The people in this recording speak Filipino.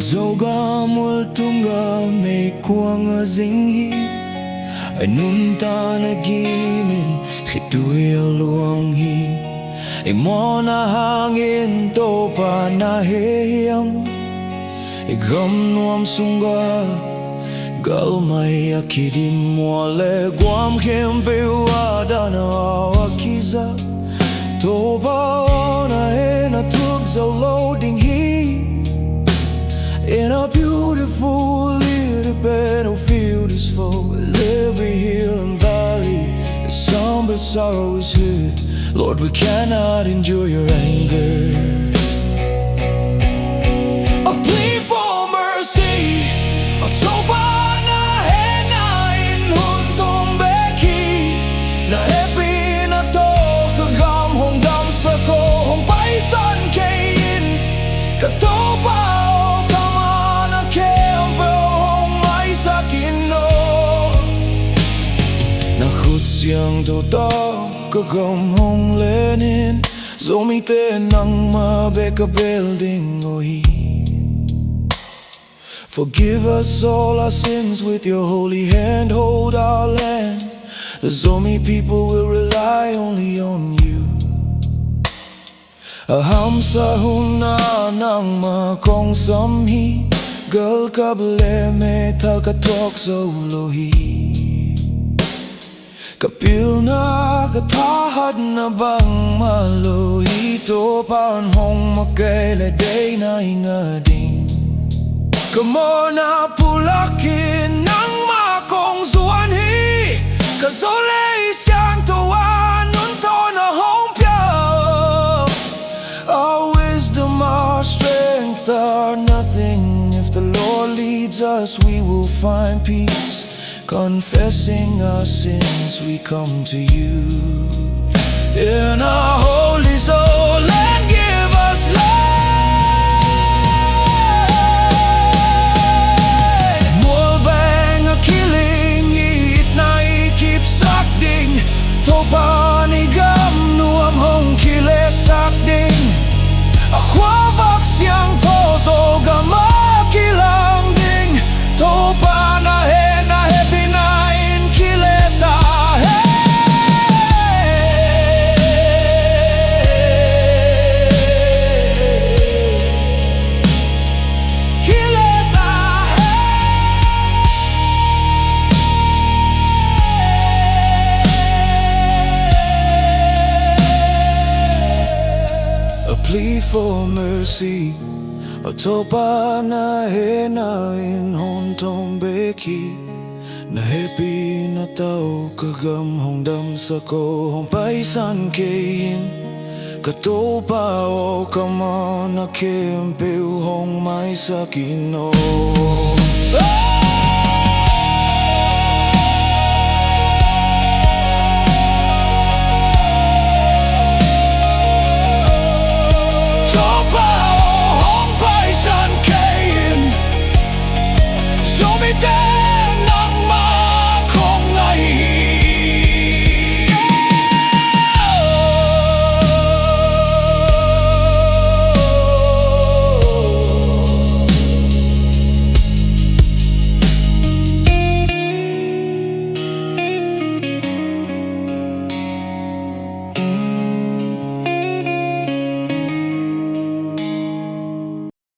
Zogam tungah meikuang zing nuntakna khitui luang mawhna hangin Topa na hiam guam nuam sungah galmai kidim Mual guam khempeuh dahna kiza Topa na Hehna thuakzawh loading in a beautiful little battlefield is full. Every hill and valley, the somber sorrow is heard. Lord, we cannot endure your anger. A plea for mercy, a Topa na Hehna in na Hehpihna Zogam damsak paisan Topa yang total kagam hong lenin zomiten ng mabeka building ohi. Forgive us all our sins with your holy hand, hold our land. The Zomi people will rely only on you. Aham sa huna ng makong samhi gal kable metal ka thuakzawh lohi. Kapil na katahad na bang maluhi Topa hong magkailaday na ingading Kamo na pulakin ng makong zuanhi Kazolay siyang tuwan nuntakna hong pia. Our wisdom, our strength are nothing. If the Lord leads us, we will find peace. Confessing our sins, we come to you in our holy soul and give us life. Mual bang a killing, eat na keep sakding. Topa ni gam nuam hong kile sakding. Akwavak siyang to Zogam kilang ding. Topa na Hehna hehpihna in kileta kileta a plea for mercy. A Topa na Hehna in na Hehpihna tawh kagam hong damsak paisan Topa o kama na khempeuh hong maisak